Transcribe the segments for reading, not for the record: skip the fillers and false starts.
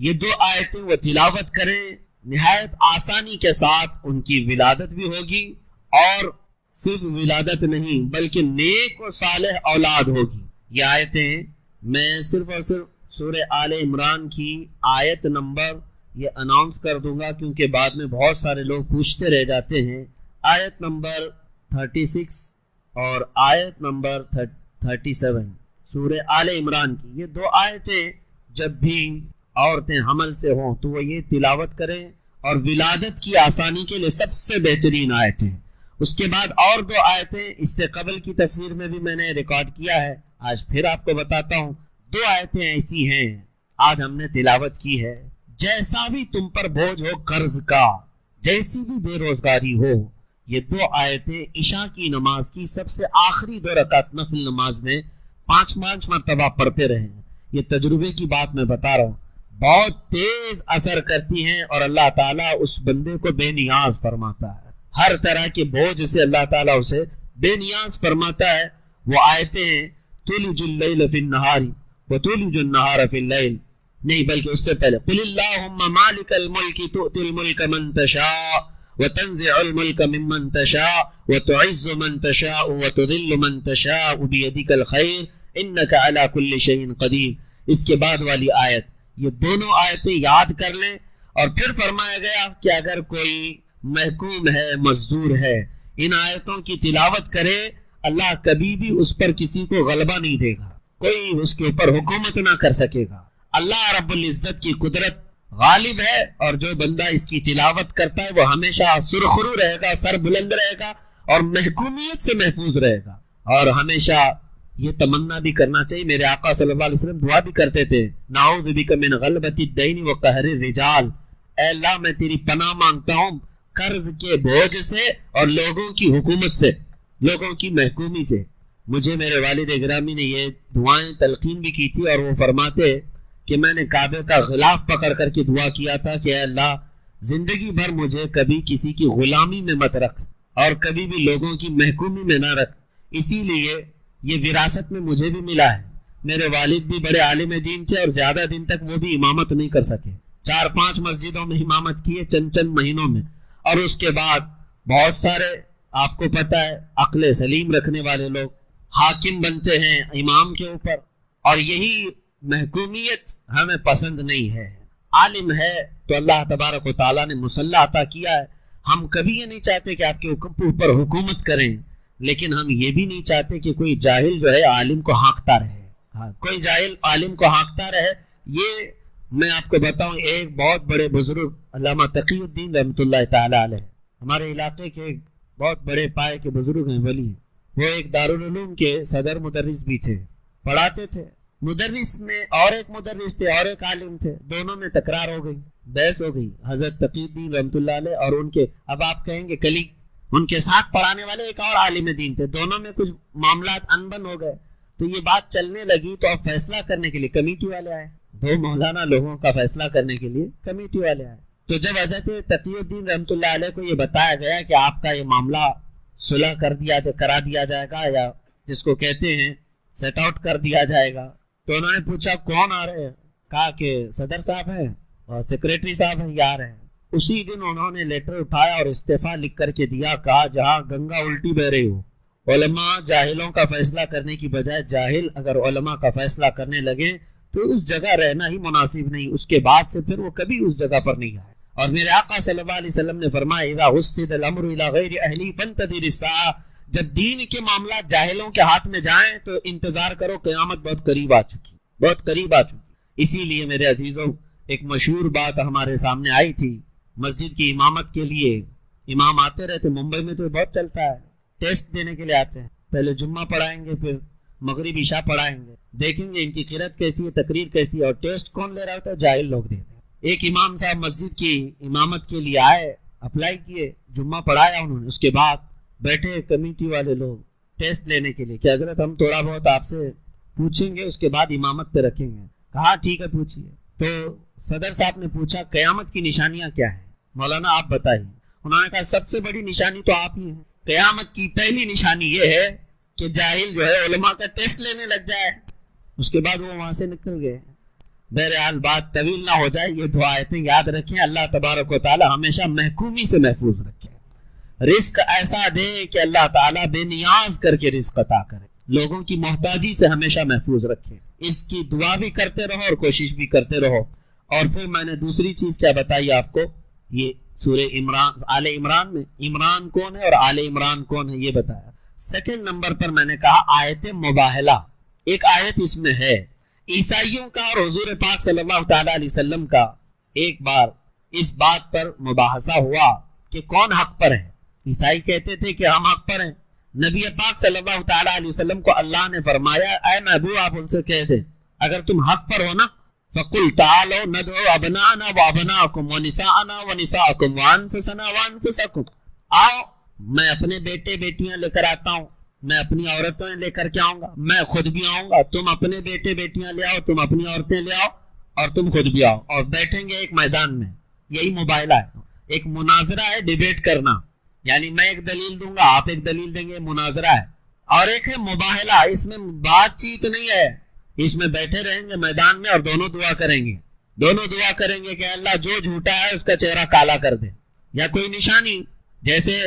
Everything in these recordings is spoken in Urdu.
یہ 2 آیتیں وہ تلاوت کریں، نہایت آسانی کے ساتھ ان کی ولادت بھی ہوگی، اور صرف ولادت نہیں بلکہ نیک و صالح اولاد ہوگی۔ یہ آیتیں میں صرف اور صرف سورہ آل عمران کی آیت نمبر یہ اناؤنس کر دوں گا، کیونکہ بعد میں بہت سارے لوگ پوچھتے رہ جاتے ہیں۔ آیت نمبر 36 اور آیت نمبر 37 سورہ آل عمران کی، یہ 2 آیتیں جب بھی عورتیں حمل سے ہوں تو وہ یہ تلاوت کریں، اور ولادت کی آسانی کے لیے سب سے بہترین آیتیں۔ اس کے بعد اور 2 آیتیں اس سے قبل کی تفسیر میں بھی میں نے ریکارڈ کیا ہے، آج پھر آپ کو بتاتا ہوں۔ 2 آیتیں ایسی ہیں آج ہم نے تلاوت کی ہے۔ جیسا بھی تم پر بوجھ ہو قرض کا، جیسی بھی بے روزگاری ہو، یہ 2 آیتیں عشاء کی نماز کی سب سے آخری 2 رکعت نفل نماز میں 5 مرتبہ پڑھتے رہیں۔ یہ تجربے کی بات میں بتا رہا ہوں، بہت تیز اثر کرتی ہیں، اور اللہ تعالیٰ اس بندے کو بے نیاز فرماتا ہے۔ ہر طرح کے بوجھ سے اللہ تعالیٰ اسے بے نیاز فرماتا ہے۔ وہ آیتیں ہیں تولج اللیل فی النہار وتولج النہار فی اللیل، نہیں بلکہ اس سے پہلے قل اللہم مالک الملک تؤتی الملک من تشاء وتنزع الملک ممن تشاء وتعز من تشاء وتذل من تشاء بیدک الخیر انک علی کل شیء قدیر۔ اس کے بعد والی آیت، یہ دونوں آیتیں یاد کر لیں۔ اور پھر فرمایا گیا کہ اگر کوئی محکوم ہے، مزدور ہے، ان آیتوں کی تلاوت کرے، اللہ کبھی بھی اس پر کسی کو غلبہ نہیں دے گا، کوئی اس کے اوپر حکومت نہ کر سکے گا۔ اللہ رب العزت کی قدرت غالب ہے، اور جو بندہ اس کی تلاوت کرتا ہے وہ ہمیشہ سرخرو رہے گا، سر بلند رہے گا، اور محکومیت سے محفوظ رہے گا۔ اور ہمیشہ یہ تمنا بھی کرنا چاہیے، میرے آقا صلی اللہ علیہ وسلم دعا بھی کرتے تھے، نعوذ بک من غلبۃ الدین وقہر الرجال، اے اللہ میں تیری پناہ مانگتا ہوں قرض کے بوجھ سے اور لوگوں کی حکومت سے، لوگوں کی محکومی سے۔ مجھے میرے والد گرامی نے یہ دعائیں تلقین بھی کی تھی، اور وہ فرماتے کہ میں نے کعبے کا غلاف پکڑ کر کے دعا کیا تھا کہ اے اللہ زندگی بھر مجھے کبھی کسی کی غلامی میں مت رکھ، اور کبھی بھی لوگوں کی محکومی میں نہ رکھ۔ اسی لیے یہ وراثت میں مجھے بھی ملا ہے۔ میرے والد بھی بڑے عالم دین تھے، اور زیادہ دن تک وہ بھی امامت نہیں کر سکے، 4-5 مسجدوں میں امامت کی ہے چند مہینوں میں۔ اور اس کے بعد بہت سارے آپ کو پتہ ہے عقل سلیم رکھنے والے لوگ حاکم بنتے ہیں امام کے اوپر، اور یہی محکومیت ہمیں پسند نہیں ہے۔ عالم ہے تو اللہ تبارک و تعالیٰ نے مسلح عطا کیا ہے، ہم کبھی یہ نہیں چاہتے کہ آپ کے اوپر حکومت کریں، لیکن ہم یہ بھی نہیں چاہتے کہ کوئی جاہل جو ہے عالم کو ہانکتا رہے، کوئی جاہل عالم کو ہانکتا رہے۔ یہ میں آپ کو بتاؤں، ایک بہت بڑے بزرگ علامہ تقی الدین رحمۃ اللہ تعالی علیہ، ہمارے علاقے کے ایک بہت بڑے پائے کے بزرگ ہیں، ولی ہیں، وہ ایک دارالعلوم کے صدر مدرس بھی تھے، پڑھاتے تھے۔ مدرس میں اور ایک مدرس تھے اور ایک عالم تھے، دونوں میں تکرار ہو گئی، بحث ہو گئی، حضرت تقی الدین رحمۃ اللہ علیہ اور ان کے، اب آپ کہیں گے کلی، ان کے ساتھ پڑھانے والے ایک اور عالم دین تھے، دونوں میں کچھ معاملات انبن ہو گئے۔ تو یہ بات چلنے لگی تو اب فیصلہ کرنے کے لیے کمیٹی والے آئے، 2 مولانا لوگوں کا فیصلہ کرنے کے لیے کمیٹی والے آئے۔ تو جب حضرت تقی الدین رحمۃ اللہ علیہ کو یہ بتایا گیا کہ آپ کا یہ معاملہ صلح کرا دیا جائے گا، یا جس کو کہتے ہیں سیٹ آؤٹ کر دیا جائے گا، تو انہوں نے پوچھا کون آ رہے ہیں؟ کہا کہ صدر صاحب ہیں اور سیکریٹری صاحب ہیں، یہ آ رہے ہیں۔ اسی دن انہوں نے لیٹر اٹھایا اور استعفیٰ لکھ کر کے دیا، کہا جہاں گنگا الٹی بہ رہی ہو، علماء جاہلوں کا فیصلہ کرنے کی بجائے جاہل اگر علماء کا فیصلہ کرنے لگے تو اس جگہ رہنا ہی مناسب نہیں۔ اس کے بعد سے پھر وہ کبھی اس جگہ پر نہیں آئے۔ اور میرے آقا صلی اللہ علیہ وسلم نے فرمایا اذا وسد الامر الى غیر اہلی فانتظر الساعہ، جب دین کے معاملات جاہلوں کے ہاتھ میں جائیں تو انتظار کرو، قیامت بہت قریب آ چکی، بہت قریب آ چکی۔ اسی لیے میرے عزیزوں، ایک مشہور بات ہمارے سامنے آئی تھی، مسجد کی امامت کے لیے امام آتے رہتے، ممبئی میں تو بہت چلتا ہے، ٹیسٹ دینے کے لیے آتے ہیں، پہلے جمعہ پڑھائیں گے، پھر مغرب عشاء پڑھائیں گے، دیکھیں گے ان کی قرات کیسی ہے، تقریر کیسی ہے، اور ٹیسٹ کون لے رہا ہوتا ہے؟ جاہل لوگ دیتے ہیں۔ ایک امام صاحب مسجد کی امامت کے لیے آئے، اپلائی کیے، جمعہ پڑھایا انہوں نے، اس کے بعد بیٹھے کمیٹی والے لوگ ٹیسٹ لینے کے لیے کہ حضرت ہم تھوڑا بہت آپ سے پوچھیں گے، اس کے بعد امامت پہ رکھیں گے۔ کہا ٹھیک ہے پوچھیے۔ تو صدر صاحب نے پوچھا قیامت کی نشانیاں کیا ہیں؟ مولانا آپ بتائیے۔ انہوں نے کہا سب سے بڑی نشانی تو آپ ہی ہیں، قیامت کی پہلی نشانی یہ ہے کہ جاہل جو ہے علماء کا ٹیسٹ لینے لگ جائے۔ اس کے بعد وہ وہاں سے نکل گئے۔ بہرحال بات طویل نہ ہو جائے، یہ دو آیتیں یاد رکھیں۔ اللہ تبارک و تعالی ہمیشہ محکومی سے محفوظ رکھے، رزق ایسا دے کہ اللہ تعالیٰ بے نیاز کر کے رزق عطا کرے، لوگوں کی محتاجی سے ہمیشہ محفوظ رکھے، اس کی دعا بھی کرتے رہو اور کوشش بھی کرتے رہو۔ اور پھر میں نے دوسری چیز کیا بتائی آپ کو، یہ سورہ عمران، آل عمران میں عمران کون ہے اور آل عمران کون ہے یہ بتایا۔ سیکنڈ نمبر پر میں نے کہا آیت مباہلہ، ایک آیت اس میں ہے عیسائیوں کا اور حضور پاک صلی اللہ تعالی علیہ وسلم کا ایک بار اس بات پر مباحثہ ہوا کہ کون حق پر ہے۔ عیسائی کہتے تھے کہ ہم حق پر ہیں، نبی پاک صلی اللہ تعالی علیہ وسلم کو اللہ نے فرمایا اے محبوب آپ ان سے کہہ دیں اگر تم حق پر ہو نا فَقُلْ تَعَالَوْا نَدْعُوا أَبْنَاءَنَا وَأَبْنَاءَكُمْ وَنِسَاءَنَا وَنِسَاءَكُمْ وَأَنفُسَنَا وَأَنفُسَكُمْ، آؤ میں اپنے بیٹے بیٹیاں لے کر آتا ہوں، میں اپنی عورتیں لے کر کے آؤں گا، میں خود بھی آؤں گا، تم اپنے بیٹے بیٹیاں لے آؤ، تم اپنی عورتیں لے آؤ اور تم خود بھی آؤ، اور بیٹھیں گے ایک میدان میں۔ یہی مباہلہ ہے، ایک مناظرہ ہے، ڈیبیٹ کرنا، یعنی میں ایک دلیل دوں گا آپ ایک دلیل دیں گے، مناظرہ ہے۔ اور ایک ہے مباہلہ، اس میں بات چیت نہیں ہے، اس میں بیٹھے رہیں گے میدان میں اور دونوں دعا کریں گے، دونوں دعا کریں گے کہ اللہ جو جھوٹا ہے اس کا چہرہ کالا کر دے، یا کوئی نشانی، جیسے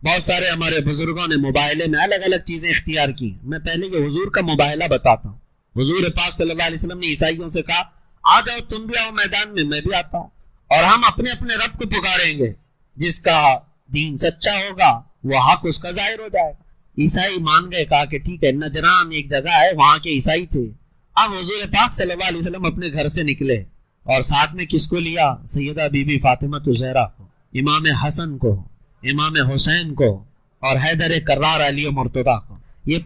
بہت سارے ہمارے بزرگوں نے مباہلے میں الگ الگ چیزیں اختیار کی۔ میں پہلے کہ حضور کا مباہلہ بتاتا ہوں۔ حضور پاک صلی اللہ علیہ وسلم نے عیسائیوں سے کہا آ جاؤ تم بھی آؤ میدان میں، میں بھی آتا ہوں، اور ہم اپنے اپنے رب کو پکاریں گے، جس کا دین سچا ہوگا وہ حق اس کا ظاہر ہو جائے گا۔ عیسائی مان گئے، کہا کہ ٹھیک ہے، نجران ایک جگہ ہے وہاں کے عیسائی تھے۔ اب حضور پاک صلی اللہ علیہ وسلم اپنے گھر سے نکلے اور ساتھ میں کس کو لیا؟ سیدہ بی بی فاطمہ الزہرا کو، امام حسن کو، امام حسین کو، اور حیدر کرار علی مرتضیٰ کو۔ یہ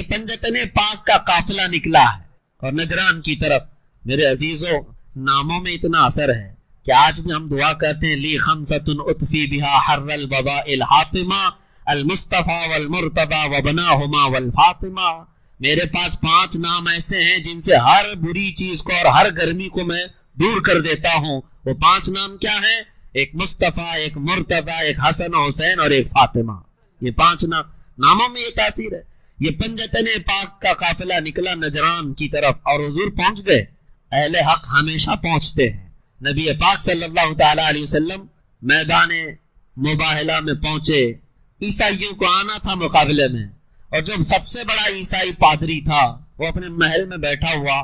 پنجتن پاک کا قافلہ نکلا ہے اور نجران کی طرف۔ میرے عزیزوں، ناموں میں اتنا اثر ہے کہ آج بھی ہم دعا کرتے ہیں لی خمسۃ اطفی بہا حر البباء الحاطمہ المصطفیٰ والمرتضیٰ وبناہما والفاطمہ۔ میرے پاس 5 نام ایسے ہیں جن سے ہر بری چیز کو اور ہر گرمی کو میں دور کر دیتا ہوں۔ وہ 5 نام کیا ہیں؟ ایک مصطفیٰ، ایک مرتضیٰ، ایک حسن و حسین اور ایک فاطمہ۔ یہ 5 ناموں میں یہ تاثیر ہے۔ یہ پنجتن پاک کا قافلہ نکلا نجران کی طرف اور حضور پہنچ گئے۔ اہل حق ہمیشہ پہنچتے ہیں۔ نبی پاک صلی اللہ تعالی علیہ وسلم میدان مباہلہ میں پہنچے، عیسائیوں کو آنا تھا مقابلے میں، اور جو سب سے بڑا عیسائی پادری تھا وہ اپنے محل میں بیٹھا ہوا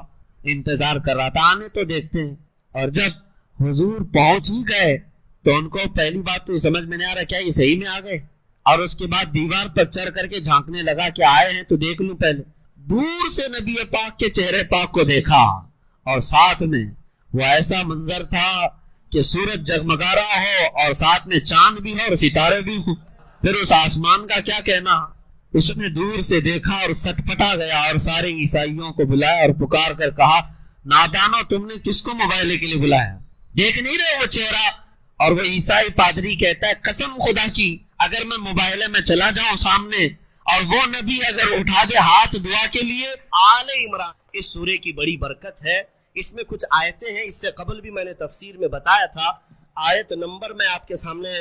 انتظار کر رہا تھا، آنے تو دیکھتے ہیں۔ اور جب حضور پہنچ ہی گئے تو ان کو پہلی بات تو سمجھ میں نہیں آ رہا کیا یہ صحیح میں آ گئے، اور اس کے بعد دیوار پر چڑھ کر کے جھانکنے لگا کہ آئے ہیں تو دیکھ لوں پہلے۔ دور سے نبی پاک کے چہرے پاک کو دیکھا، اور ساتھ میں وہ ایسا منظر تھا کہ سورج جگمگا رہا ہو اور ساتھ میں چاند بھی ہو اور ستارے بھی ہوں۔ پھر اس آسمان کا کیا کہنا، اس نے دور سے دیکھا اور سٹپٹا گیا اور سارے عیسائیوں کو بلایا اور پکار کر کہا نادانو تم نے کس کو مباہلے کے لیے بلایا؟ دیکھ نہیں رہے وہ چہرہ؟ اور وہ عیسائی پادری کہتا ہے قسم خدا کی اگر میں مباہلے میں چلا جاؤں سامنے اور وہ نبی اگر اٹھا دے ہاتھ دعا کے لیے۔ آل عمران اس سورے کی بڑی برکت ہے، اس میں کچھ آیتیں ہیں، اس سے قبل بھی میں نے تفسیر میں بتایا تھا۔ آیت نمبر میں آپ کے سامنے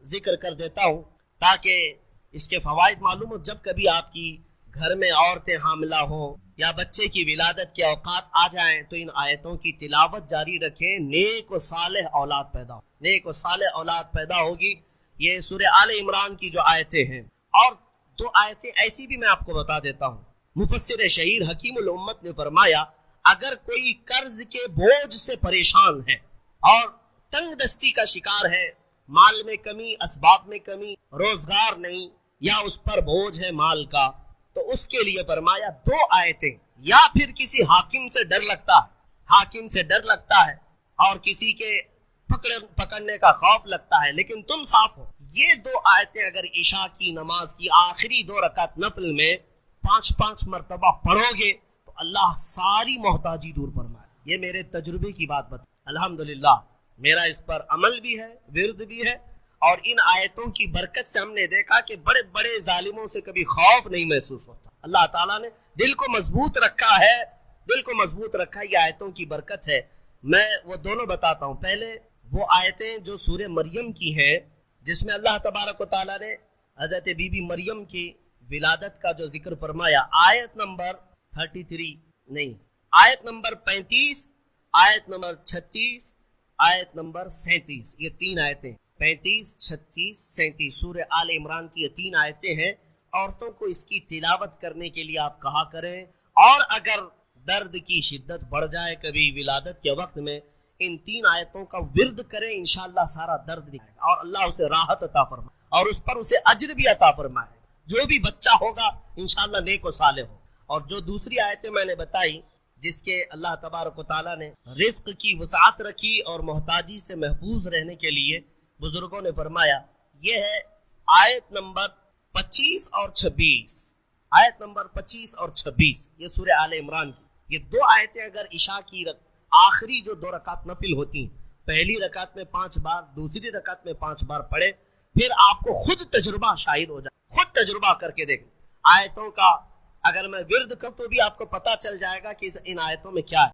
ذکر کر دیتا ہوں تاکہ اس کے فوائد معلوم ہو۔ جب کبھی آپ کی گھر میں عورتیں حاملہ ہوں یا بچے کی ولادت کے اوقات آ جائیں تو ان آیتوں کی تلاوت جاری رکھیں، نیک و صالح اولاد پیدا ہو، نیک و صالح اولاد پیدا ہوگی۔ یہ سورہ آل عمران کی جو آیتیں ہیں، اور 2 آیتیں ایسی بھی میں آپ کو بتا دیتا ہوں۔ مفسر شہیر حکیم الامت نے فرمایا اگر کوئی قرض کے بوجھ سے پریشان ہے اور تنگ دستی کا شکار ہے، مال میں کمی، اسباب میں کمی، روزگار نہیں، یا اس پر بوجھ ہے مال کا، تو اس کے لیے فرمایا 2 آیتیں، یا پھر کسی حاکم سے ڈر لگتا ہے، حاکم سے ڈر لگتا ہے اور کسی کے پکڑنے کا خوف لگتا ہے لیکن تم صاف ہو، یہ 2 آیتیں اگر عشاء کی نماز کی آخری 2 رکعت نفل میں 5 مرتبہ پڑھو گے تو اللہ ساری محتاجی دور فرمائے۔ یہ میرے تجربے کی بات بتا، الحمدللہ میرا اس پر عمل بھی ہے، ورد بھی ہے، اور ان آیتوں کی برکت سے ہم نے دیکھا کہ بڑے بڑے ظالموں سے کبھی خوف نہیں محسوس ہوتا۔ اللہ تعالیٰ نے دل کو مضبوط رکھا ہے، دل کو مضبوط رکھا ہے، یہ آیتوں کی برکت ہے۔ میں وہ دونوں بتاتا ہوں۔ پہلے وہ آیتیں جو سورہ مریم کی ہیں جس میں اللہ تبارک و تعالیٰ نے حضرت بی بی مریم کی ولادت کا جو ذکر فرمایا، آیت نمبر 33 نہیں، آیت نمبر 35 آیت نمبر 36، آیت نمبر 37، یہ 3 آیتیں 35، 36، 37 سورہ آل عمران کی یہ 3 آیتیں ہیں۔ عورتوں کو اس کی تلاوت کرنے کے لیے آپ کہا کریں، اور اگر درد کی شدت بڑھ جائے کبھی ولادت کے وقت میں، ان 3 آیتوں کا ورد کریں، انشاءاللہ سارا درد نکلے گا اور اللہ اسے راحت عطا فرمائے اور اس پر اسے اجر بھی عطا فرمائے۔ جو بھی بچہ ہوگا انشاءاللہ نیک و صالح ہو۔ اور جو دوسری آیتیں میں نے بتائی جس کے اللہ تبارک و تعالیٰ نے رزق کی وسعت رکھی اور محتاجی سے محفوظ رہنے کے لیے بزرگوں نے فرمایا، یہ ہے آیت نمبر 25 اور 26، آیت نمبر 25 اور 26، یہ سورہ آل عمران کی یہ 2 آیتیں اگر عشاء کی آخری جو 2 رکعت نفل ہوتی ہیں، پہلی رکعت میں 5 بار، دوسری رکعت میں 5 بار پڑھے، پھر آپ کو خود تجربہ شاہد ہو جائے، خود تجربہ کر کے دیکھیں آیتوں کا۔ اگر میں ورد کروں تو بھی آپ کو پتہ چل جائے گا کہ ان آیتوں میں کیا ہے۔